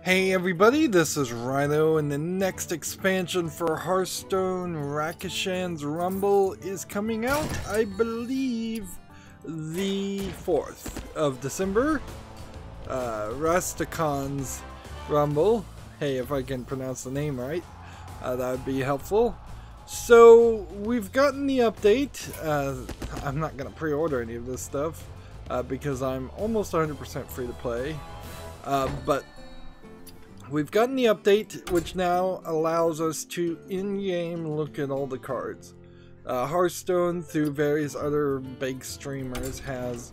Hey everybody, this is Rydo, and the next expansion for Hearthstone, Rastakhan's Rumble, is coming out, I believe, the 4th of December. Rastakhan's Rumble. Hey, if I can pronounce the name right, that would be helpful. So, we've gotten the update. I'm not going to pre-order any of this stuff, because I'm almost 100% free to play. But we've gotten the update, which now allows us to in-game look at all the cards. Hearthstone, through various other big streamers, has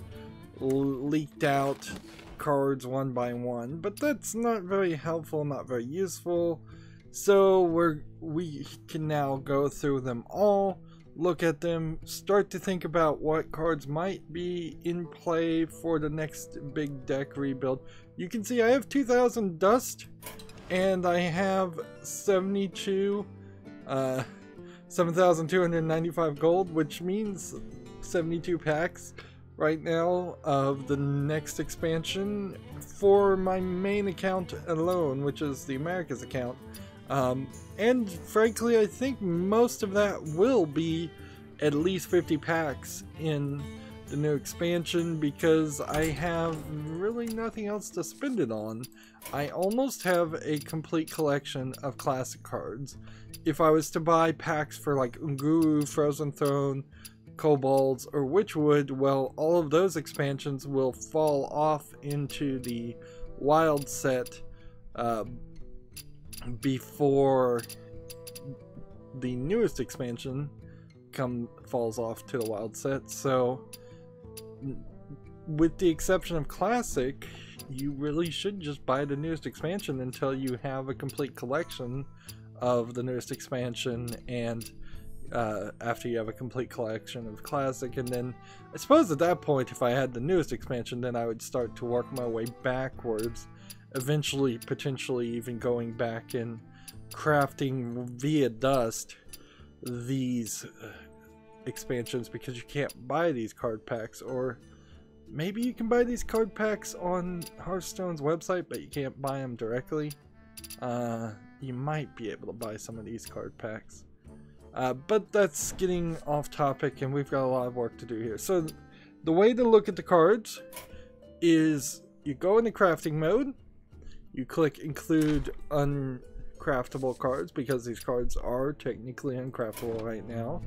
leaked out cards one by one, but that's not very helpful, not very useful. So we can now go through them all, look at them, start to think about what cards might be in play for the next big deck rebuild. You can see I have 2,000 dust, and I have 7,295 gold, which means 72 packs right now of the next expansion for my main account alone, which is the Americas account. And frankly, I think most of that will be at least 50 packs in the new expansion, because I have really nothing else to spend it on. I almost have a complete collection of classic cards. If I was to buy packs for like Unguru, Frozen Throne, Kobolds, or Witchwood, well, all of those expansions will fall off into the wild set before the newest expansion falls off to the wild set. So with the exception of classic, you really should just buy the newest expansion until you have a complete collection of the newest expansion, and after you have a complete collection of classic, and then I suppose at that point, if I had the newest expansion, then I would start to work my way backwards, eventually potentially even going back and crafting via dust these expansions, because you can't buy these card packs. Or maybe you can buy these card packs on Hearthstone's website, but you can't buy them directly. You might be able to buy some of these card packs. But that's getting off topic, and we've got a lot of work to do here. So the way to look at the cards is you go into crafting mode, you click include uncraftable cards, because these cards are technically uncraftable right now.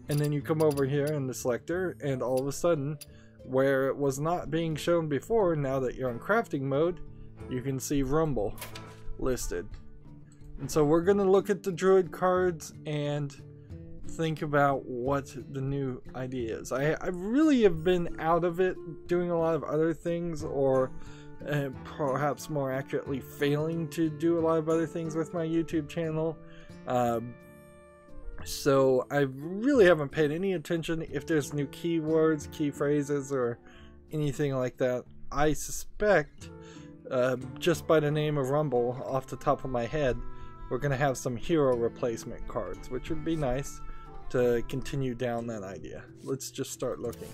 And then you come over here in the selector, and all of a sudden, where it was not being shown before, now that you're in crafting mode, you can see Rumble listed. And so we're going to look at the Druid cards and think about what the new idea is. I really have been out of it, doing a lot of other things, or perhaps more accurately failing to do a lot of other things with my YouTube channel. So I really haven't paid any attention if there's new keywords, key phrases, or anything like that. I suspect, just by the name of Rumble off the top of my head, we're going to have some hero replacement cards, which would be nice to continue down that idea. Let's just start looking.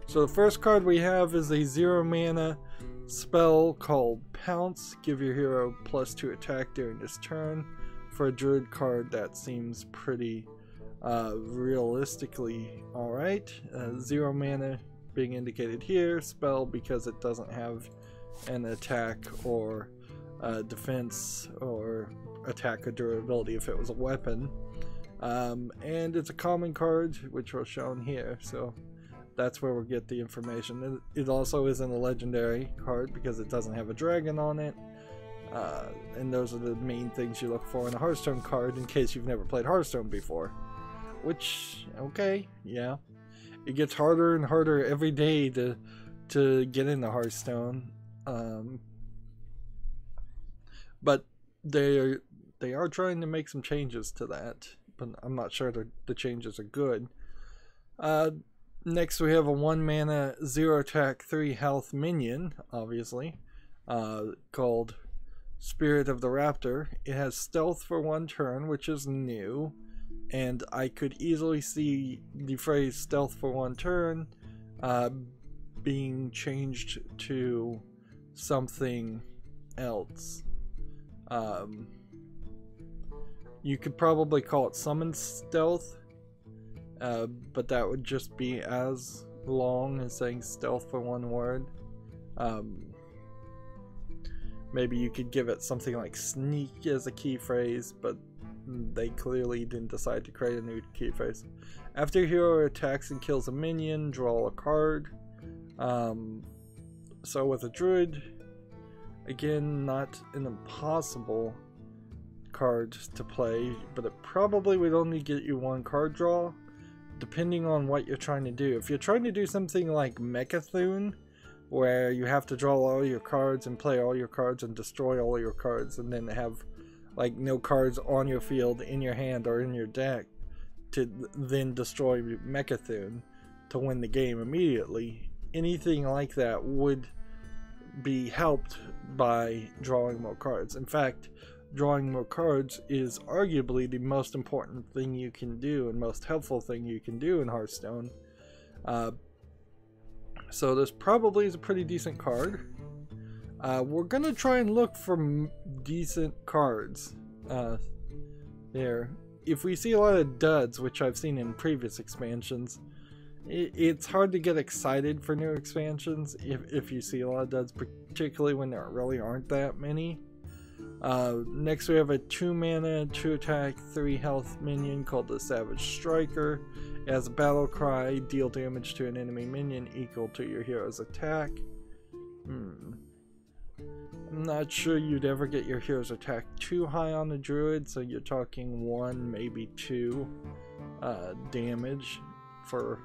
So the first card we have is a 0 mana spell called Pounce. Give your hero +2 attack during this turn. For a Druid card, that seems pretty realistically alright. 0 mana being indicated here. Spell because it doesn't have an attack or defense or attack or durability if it was a weapon. And it's a common card, which was shown here, so that's where we'll get the information. It also isn't a legendary card because it doesn't have a dragon on it. And those are the main things you look for in a Hearthstone card, in case you've never played Hearthstone before. Which, okay, yeah. It gets harder and harder every day to get into Hearthstone. But they are trying to make some changes to that, but I'm not sure the changes are good. Next we have a 1 mana 0 attack 3 health minion, obviously, called Spirit of the Raptor. It has stealth for 1 turn, which is new, and I could easily see the phrase stealth for 1 turn being changed to something else. You could probably call it summon stealth, but that would just be as long as saying stealth for one word. Maybe you could give it something like sneak as a key phrase, but they clearly didn't decide to create a new key phrase. After a hero attacks and kills a minion, draw a card. So with a druid, again, not an impossible card to play, but it probably would only get you one card draw, depending on what you're trying to do. If you're trying to do something like Mechathune, where you have to draw all your cards and play all your cards and destroy all your cards, and then have like no cards on your field, in your hand, or in your deck to then destroy Mechathune to win the game immediately, anything like that would be helped by drawing more cards. In fact, drawing more cards is arguably the most important thing you can do and most helpful thing you can do in Hearthstone. So this probably is a pretty decent card. We're gonna try and look for decent cards there. If we see a lot of duds, which I've seen in previous expansions, it's hard to get excited for new expansions if you see a lot of duds, particularly when there really aren't that many. Next we have a 2 mana, 2 attack, 3 health minion called the Savage Striker. It has a battle cry, deal damage to an enemy minion equal to your hero's attack. I'm not sure you'd ever get your hero's attack too high on the druid, so you're talking 1, maybe 2 damage for,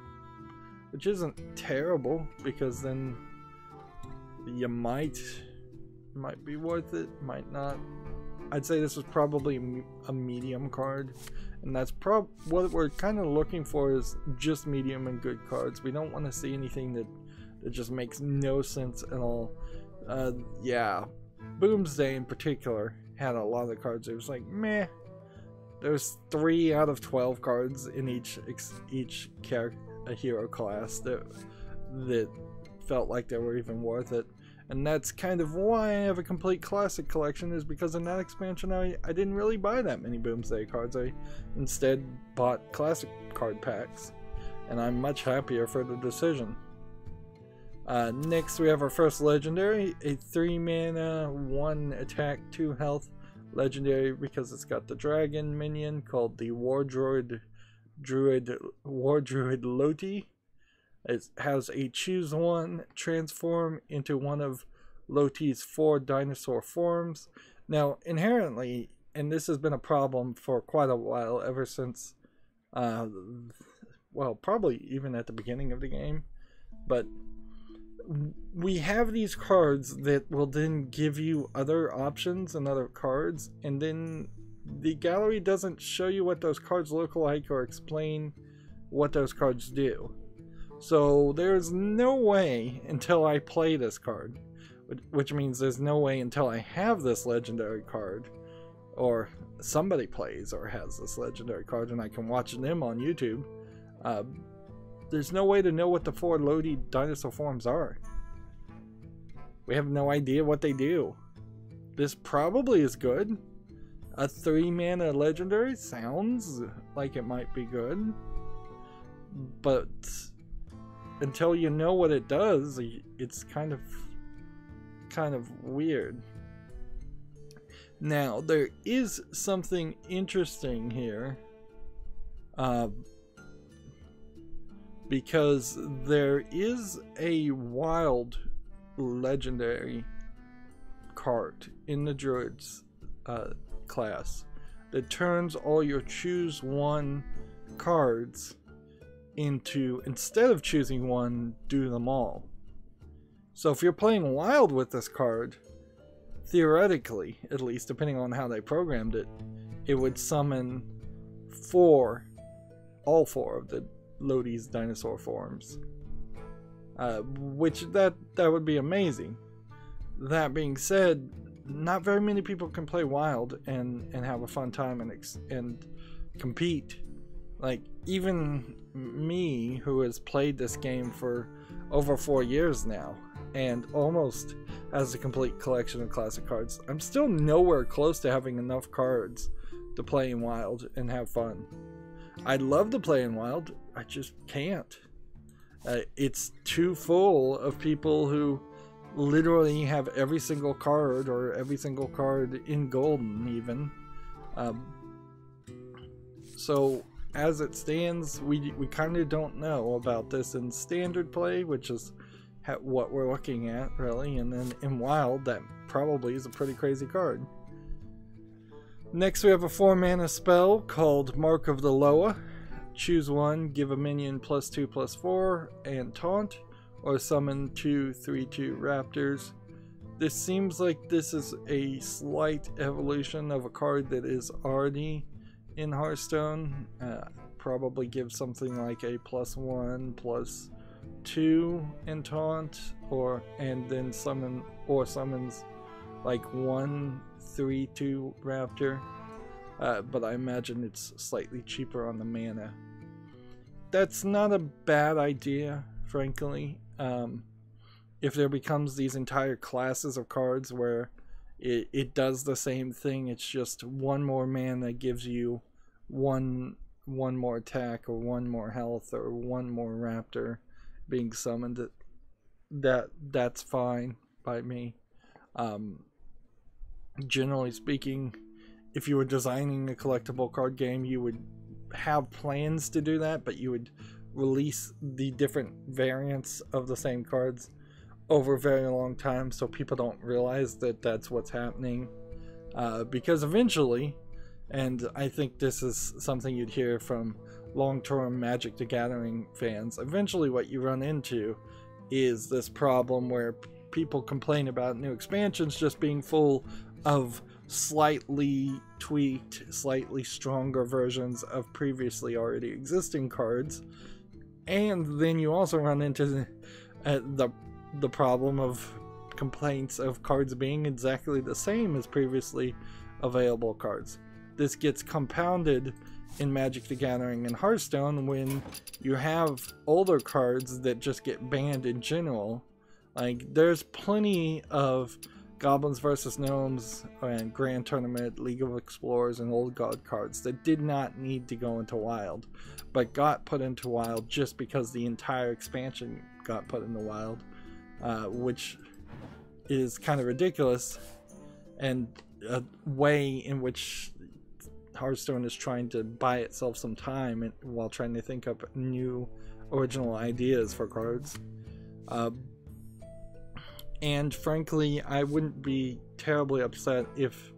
which isn't terrible, because then you might be worth it, might not. I'd say this is probably a medium card, and that's what we're kind of looking for, is just medium and good cards. We don't want to see anything that just makes no sense at all. Yeah, Boomsday in particular had a lot of cards. It was like, meh. There's 3 out of 12 cards in each character, a hero class, that felt like they were even worth it. And that's kind of why I have a complete classic collection, is because in that expansion I didn't really buy that many Boomsday cards. I instead bought classic card packs, and I'm much happier for the decision. Next we have our first legendary, a 3 mana, 1 attack, 2 health legendary, because it's got the dragon minion called the War Druid Loti. It has a choose 1, transform into one of Loti's 4 dinosaur forms. Now inherently, and this has been a problem for quite a while, ever since well, probably even at the beginning of the game, but we have these cards that will then give you other options and other cards, and then the gallery doesn't show you what those cards look like or explain what those cards do. So there's no way until I play this card, which means there's no way until I have this legendary card, or somebody plays or has this legendary card and I can watch them on YouTube. There's no way to know what the 4 Loti dinosaur forms are. We have no idea what they do. This probably is good. A 3 mana legendary sounds like it might be good, but until you know what it does, it's kind of weird. Now there is something interesting here, because there is a wild legendary card in the Druids class that turns all your choose 1 cards into, instead of choosing 1, do them all. So if you're playing wild with this card, theoretically, at least depending on how they programmed it, it would summon all 4 of the Loti's dinosaur forms, which that would be amazing. That being said, not very many people can play wild and have a fun time and compete. Like, even me, who has played this game for over 4 years now, and almost has a complete collection of classic cards. I'm still nowhere close to having enough cards to play in Wild and have fun. I'd love to play in Wild, I just can't. It's too full of people who literally have every single card, or every single card in Golden even. So as it stands, we kind of don't know about this in Standard play, which is what we're looking at really, and then in Wild that probably is a pretty crazy card. Next we have a 4-mana spell called Mark of the Loa. Choose one, give a minion +2/+4 and taunt, or summon 2 3/2 raptors. This seems like this is a slight evolution of a card that is already in Hearthstone. Probably give something like a +1/+2 in taunt, and then summons like 1 3/2 raptor. But I imagine it's slightly cheaper on the mana. That's not a bad idea, frankly. If there becomes these entire classes of cards where it does the same thing, it's just 1 more mana gives you one more attack, or 1 more health, or 1 more raptor being summoned, that's fine by me. Generally speaking, if you were designing a collectible card game, you would have plans to do that, but you would release the different variants of the same cards over a very long time, so people don't realize that that's what's happening. Because eventually, and I think this is something you'd hear from long-term Magic the Gathering fans, eventually what you run into is this problem where people complain about new expansions just being full of slightly tweaked, slightly stronger versions of previously already existing cards, and then you also run into the problem of complaints of cards being exactly the same as previously available cards. This gets compounded in Magic the Gathering and Hearthstone when you have older cards that just get banned in general. Like, there's plenty of Goblins vs. Gnomes and Grand Tournament, League of Explorers, and Old God cards that did not need to go into Wild, but got put into Wild just because the entire expansion got put into Wild, which is kind of ridiculous, and a way in which Hearthstone is trying to buy itself some time while trying to think up new original ideas for cards. And frankly, I wouldn't be terribly upset if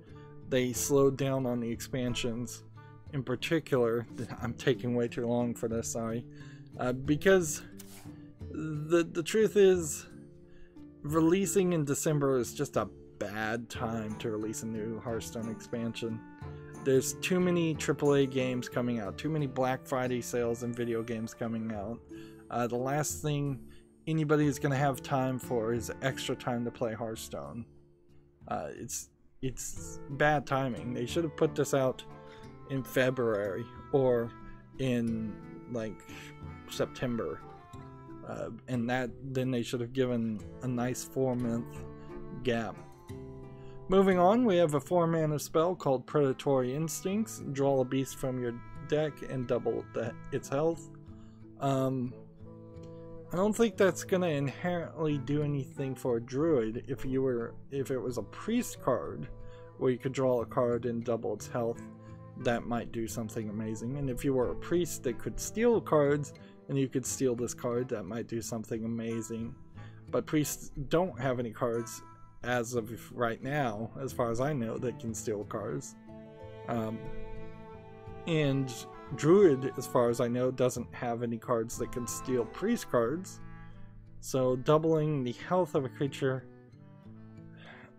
they slowed down on the expansions. In particular, I'm taking way too long for this, sorry. Because the truth is, releasing in December is just a bad time to release a new Hearthstone expansion. There's too many AAA games coming out, too many Black Friday sales and video games coming out. The last thing anybody is going to have time for is extra time to play Hearthstone. It's bad timing. They should have put this out in February or in like September, and then they should have given a nice 4-month gap. Moving on, we have a 4-mana spell called Predatory Instincts. Draw a beast from your deck and double its health. I don't think that's going to inherently do anything for a Druid. If it was a priest card where you could draw a card and double its health, that might do something amazing. And if you were a priest that could steal cards and you could steal this card, that might do something amazing. But priests don't have any cards as of right now, as far as I know, that can steal cards. And Druid, as far as I know, doesn't have any cards that can steal priest cards. So doubling the health of a creature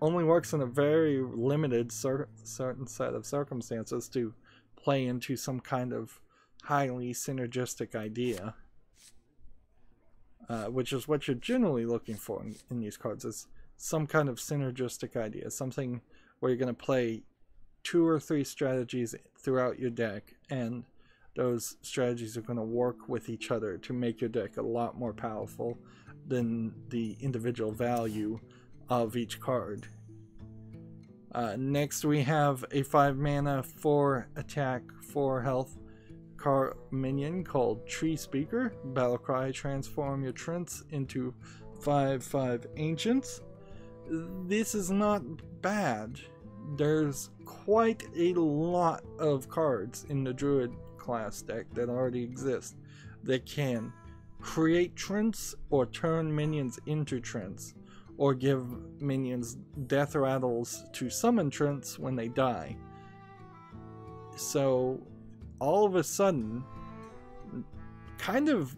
only works in a very limited certain set of circumstances to play into some kind of highly synergistic idea. Which is what you're generally looking for in these cards, is some kind of synergistic idea, something where you're going to play 2 or 3 strategies throughout your deck, and those strategies are going to work with each other to make your deck a lot more powerful than the individual value of each card. Next we have a 5 mana, 4 attack, 4 health card minion called Tree Speaker. Battlecry, transform your Trents into 5/5 ancients. This is not bad. There's quite a lot of cards in the Druid class deck that already exist that can create Trents or turn minions into Trents, or give minions death rattles to summon Trents when they die. So all of a sudden, kind of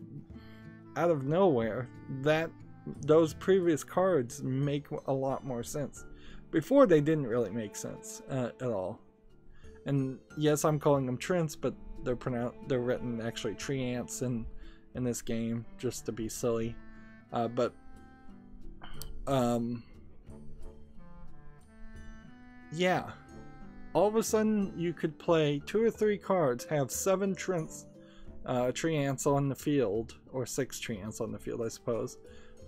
out of nowhere, those previous cards make a lot more sense. Before, they didn't really make sense at all. And yes, I'm calling them Trents, but they're written actually tree ants in this game, just to be silly. Yeah, all of a sudden you could play 2 or 3 cards, have 7 Trents, tree ants on the field, or 6 tree ants on the field, I suppose.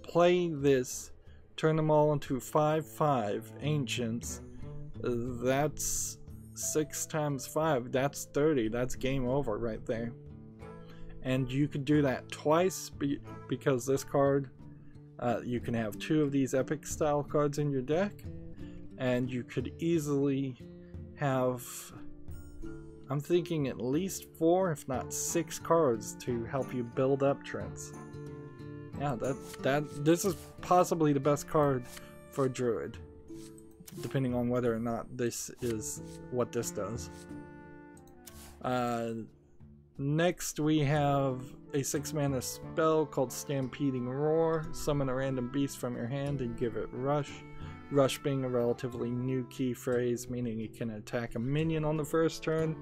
Play this, turn them all into 5/5 ancients. That's 6 times 5, that's 30. That's game over right there. And you could do that twice because this card, you can have 2 of these epic style cards in your deck, and you could easily have, I'm thinking at least 4 if not 6 cards to help you build up Trents. Yeah, this is possibly the best card for Druid, depending on whether or not this is what this does. Next we have a 6 mana spell called Stampeding Roar. Summon a random beast from your hand and give it Rush. Rush being a relatively new key phrase, meaning it can attack a minion on the first turn,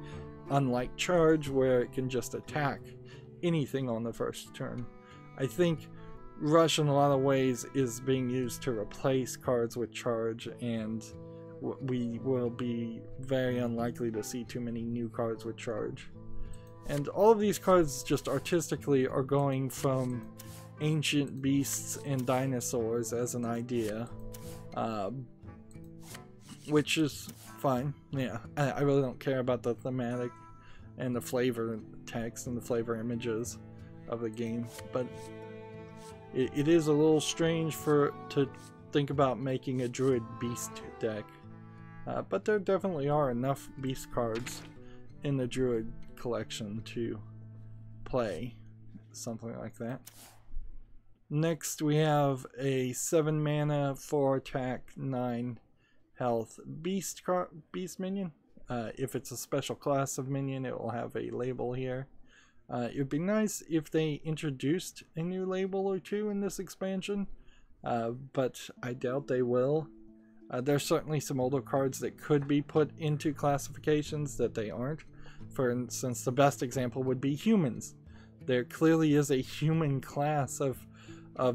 unlike Charge where it can just attack anything on the first turn. I think Rush in a lot of ways is being used to replace cards with Charge, and we will be very unlikely to see too many new cards with Charge. And all of these cards just artistically are going from ancient beasts and dinosaurs as an idea, which is fine. Yeah, I really don't care about the thematic and the flavor text and the flavor images of the game, but it is a little strange to think about making a Druid beast deck. But there definitely are enough beast cards in the Druid collection to play something like that. Next we have a 7 mana, 4 attack, 9 health beast minion. If it's a special class of minion, it will have a label here. It would be nice if they introduced a new label or 2 in this expansion, but I doubt they will. There's certainly some older cards that could be put into classifications that they aren't. For instance, the best example would be humans. There clearly is a human class of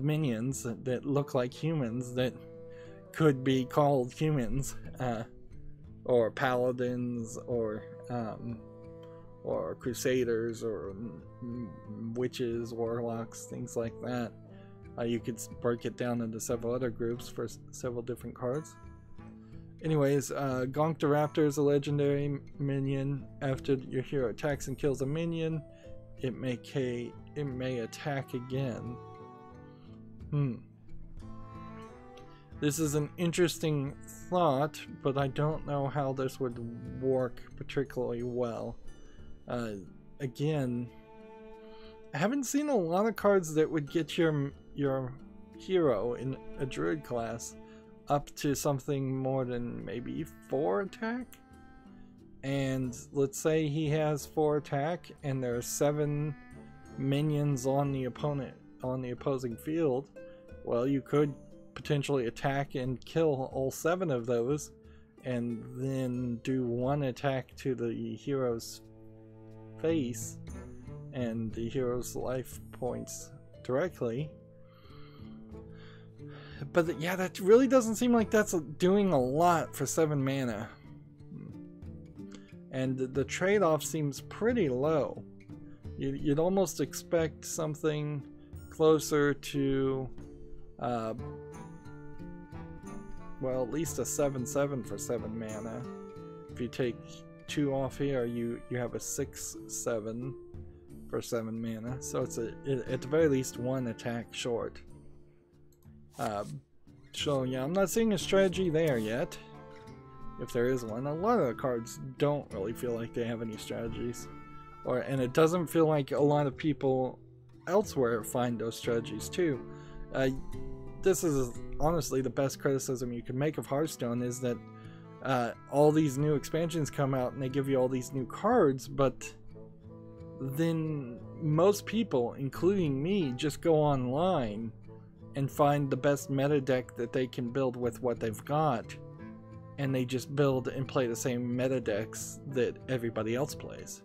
minions that look like humans that could be called humans, or paladins, or crusaders, or witches, warlocks, things like that. You could break it down into several other groups for several different cards. Anyways, Gonk the Raptor is a legendary minion. After your hero attacks and kills a minion, it may attack again. This is an interesting thought, but I don't know how this would work particularly well. Again, I haven't seen a lot of cards that would get your hero in a Druid class up to something more than maybe 4 attack. And let's say he has 4 attack and there are 7 minions on the opposing field. Well, you could potentially attack and kill all 7 of those, and then do 1 attack to the hero's face and the hero's life points directly. But yeah, that really doesn't seem like that's doing a lot for 7 mana. And the trade-off seems pretty low. You'd almost expect something closer to well, at least a 7/7 for 7 mana. If you take 2 off here, you have a 6/7 for 7 mana. So it's at the very least 1 attack short. So yeah, I'm not seeing a strategy there yet. If there is one, a lot of the cards don't really feel like they have any strategies, and it doesn't feel like a lot of people elsewhere find those strategies too. This is honestly the best criticism you can make of Hearthstone, is that all these new expansions come out and they give you all these new cards, but then most people, including me, just go online and find the best meta deck that they can build with what they've got, and they just build and play the same meta decks that everybody else plays.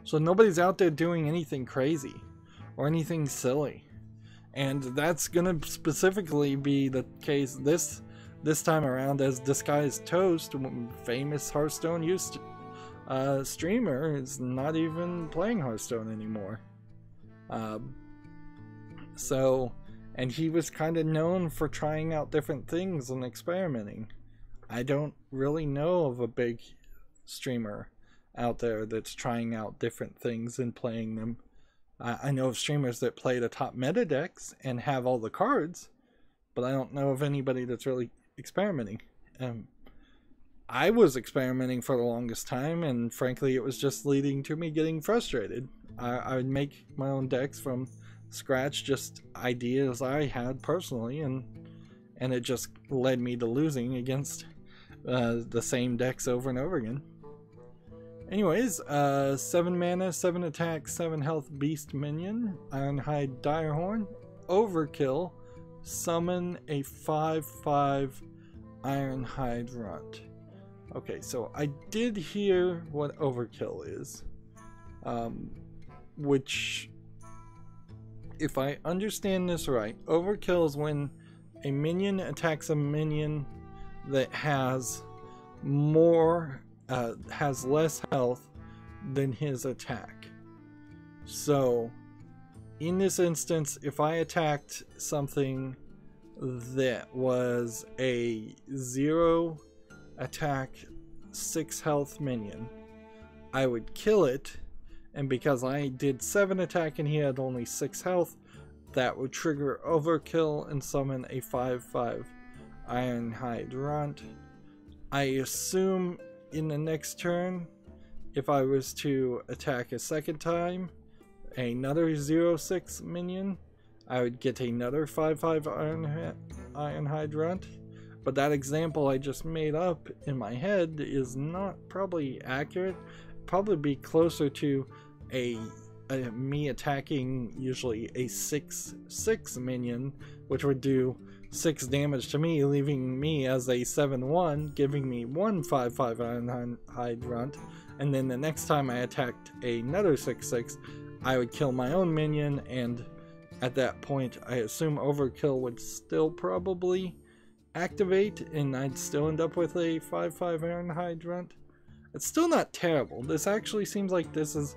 So nobody's out there doing anything crazy or anything silly, and that's gonna specifically be the case this time around, as Disguised Toast, famous Hearthstone streamer, is not even playing Hearthstone anymore. And he was kind of known for trying out different things and experimenting. I don't really know of a big streamer out there that's trying out different things and playing them. I know of streamers that play the top meta decks and have all the cards, but I don't know of anybody that's really experimenting. I was experimenting for the longest time, and frankly it was just leading to me getting frustrated. I would make my own decks from scratch, just ideas I had personally, and it just led me to losing against the same decks over and over again. Anyways, 7 mana, 7 attack, 7 health beast minion, Ironhide Direhorn, Overkill, summon a 5/5 Ironhide Runt. Okay, so I did hear what Overkill is, which, if I understand this right, Overkill is when a minion attacks a minion that has less health than his attack. So in this instance, if I attacked something that was a 0 attack 6 health minion, I would kill it, and because I did 7 attack and he had only 6 health, that would trigger Overkill and summon a 5/5 Ironhide Runt. I assume in the next turn, if I was to attack a second time, another 0/6 minion, I would get another 5/5 Ironhide Runt. But that example I just made up in my head is not probably accurate. Probably be closer to me attacking usually a 6/6 minion, which would do 6 damage to me, leaving me as a 7/1, giving me one 5/5 Ironhide Runt, and then the next time I attacked another 6/6, I would kill my own minion, and at that point I assume Overkill would still probably activate, and I'd still end up with a 5/5 Ironhide Runt. It's still not terrible. This actually seems like this is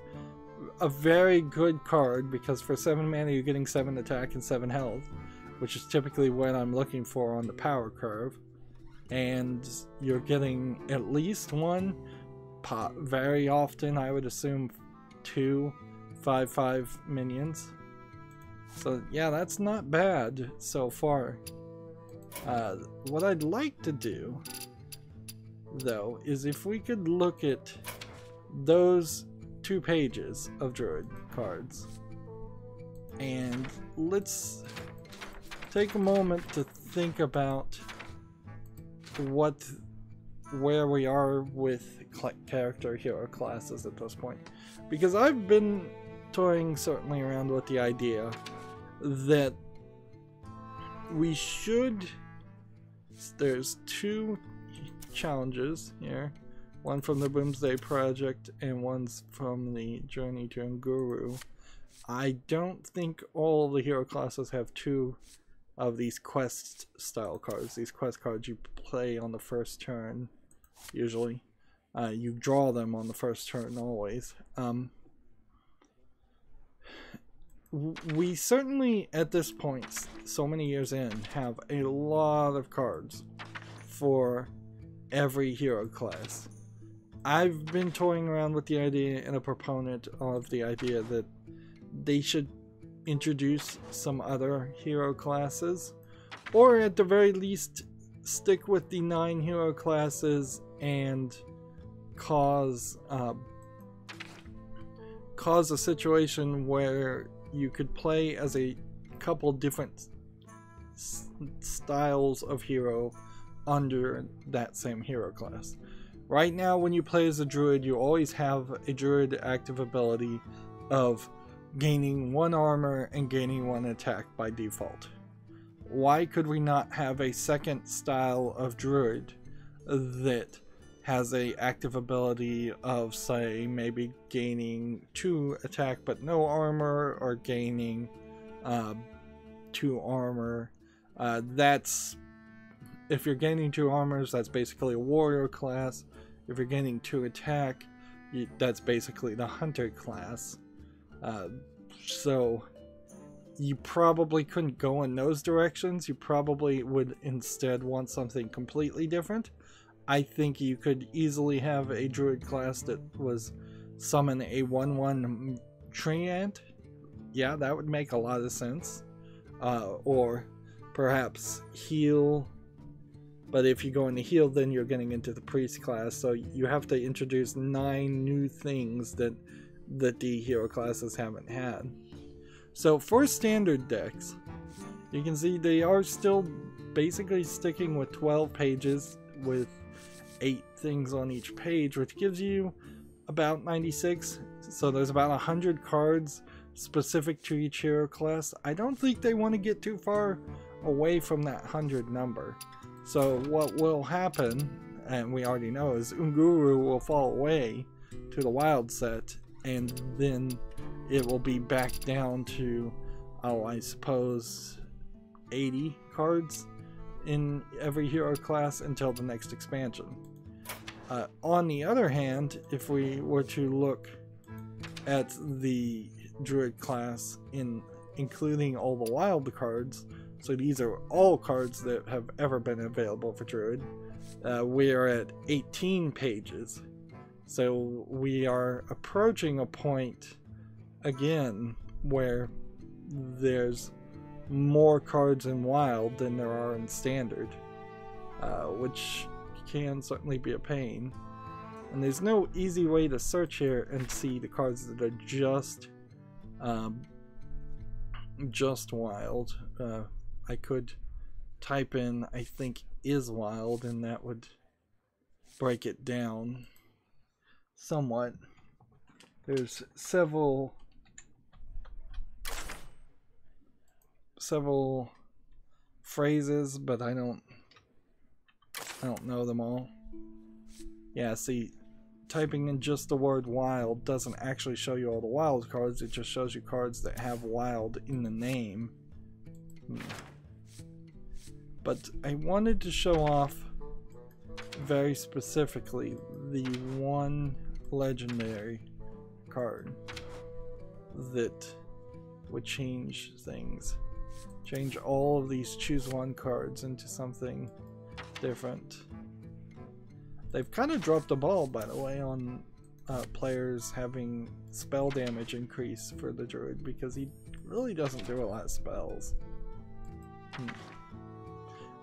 a very good card, because for 7 mana you're getting 7 attack and 7 health, which is typically what I'm looking for on the power curve, and you're getting at least 1, very often I would assume 2 5/5 minions. So yeah, that's not bad so far. What I'd like to do though is if we could look at those 2 pages of Druid cards, and let's take a moment to think about where we are with character hero classes at this point, because I've been toying certainly around with the idea that we should, there's 2 challenges here, one from the Boomsday Project and one's from the Journey to Unguru. I don't think all the hero classes have 2 of these quest style cards. These quest cards you play on the first turn usually. You draw them on the first turn always. we certainly, at this point, so many years in, have a lot of cards for every hero class. I've been toying around with the idea and a proponent of the idea that they should introduce some other hero classes, or at the very least stick with the 9 hero classes and cause a situation where you could play as a couple different styles of hero under that same hero class. Right now, when you play as a druid, you always have a druid active ability of gaining 1 armor and gaining 1 attack by default. Why could we not have a second style of druid that has a active ability of, say, maybe gaining 2 attack but no armor, or gaining 2 armor? That's, if you're gaining 2 armors, that's basically a warrior class. If you're gaining 2 attack, that's basically the hunter class. So you probably couldn't go in those directions. You probably would instead want something completely different. I think you could easily have a druid class that was summon a 1/1 treant. Yeah, that would make a lot of sense. Or perhaps heal. But if you go into heal, then you're getting into the priest class. So you have to introduce 9 new things that the hero classes haven't had. So for standard decks, you can see they are still basically sticking with 12 pages with 8 things on each page, which gives you about 96. So there's about 100 cards specific to each hero class. I don't think they want to get too far away from that 100 number. So what will happen, and we already know, is Unguru will fall away to the wild set, and then it will be back down to, oh, I suppose 80 cards in every hero class until the next expansion. On the other hand, if we were to look at the druid class, including all the wild cards, so these are all cards that have ever been available for druid, we are at 18 pages. So we are approaching a point again where there's more cards in wild than there are in standard, which can certainly be a pain. And there's no easy way to search here and see the cards that are just wild. I could type in, I think, is wild, and that would break it down somewhat. There's several phrases, but I don't know them all. Yeah, see, typing in just the word wild doesn't actually show you all the wild cards. It just shows you cards that have wild in the name. But I wanted to show off very specifically the one legendary card that would change things. Change all of these choose one cards into something different. They've kind of dropped the ball, by the way, on players having spell damage increase for the druid, because he really doesn't do a lot of spells.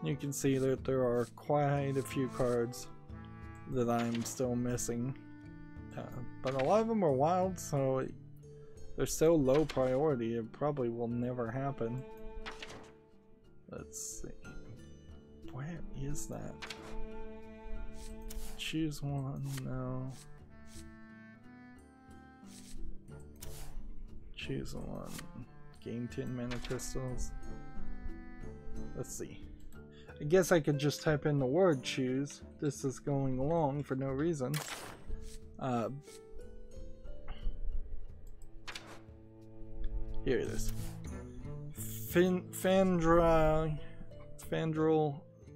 You can see that there are quite a few cards that I'm still missing, but a lot of them are wild, so they're so low priority it probably will never happen. Let's see, where is that? Choose one, no. Choose one. Gain 10 mana crystals. Let's see. I guess I could just type in the word choose. This is going along for no reason. Here it is. Fandral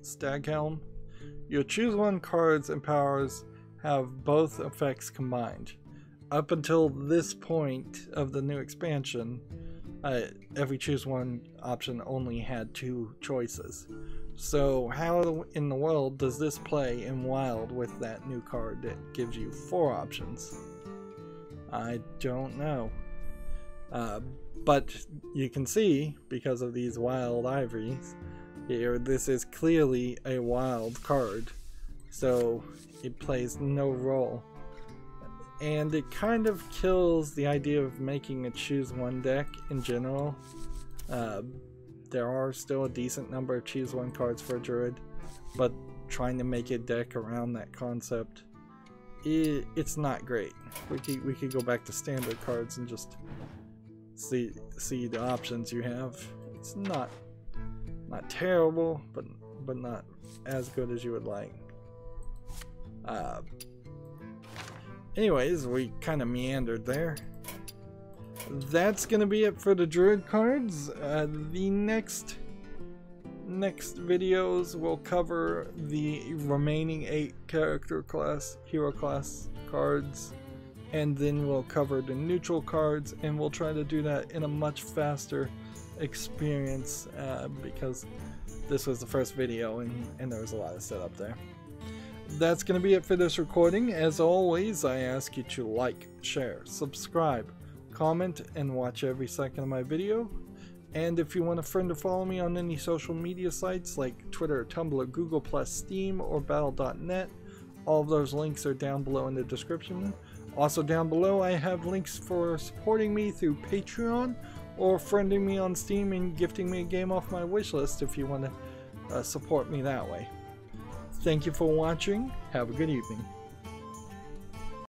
Staghelm. Your choose one cards and powers have both effects combined. Up until this point of the new expansion, every choose one option only had 2 choices. So how in the world does this play in Wild with that new card that gives you 4 options? I don't know. But you can see, because of these wild ivories here, this is clearly a wild card. So it plays no role. And it kind of kills the idea of making a choose one deck in general. There are still a decent number of choose one cards for Druid, but trying to make a deck around that concept, it's not great. We could go back to standard cards and just see the options you have. It's not terrible, but not as good as you would like. Anyways, we kind of meandered there. That's gonna be it for the Druid cards. The next videos will cover the remaining 8 character class, hero class cards, and then we'll cover the neutral cards, and we'll try to do that in a much faster experience because this was the first video and there was a lot of setup there. That's going to be it for this recording. As always, I ask you to like, share, subscribe, comment, and watch every second of my video. And if you want a friend to follow me on any social media sites like Twitter, Tumblr, Google+, Steam, or Battle.net, all of those links are down below in the description. Also down below I have links for supporting me through Patreon or friending me on Steam and gifting me a game off my wishlist if you want to support me that way. Thank you for watching. Have a good evening.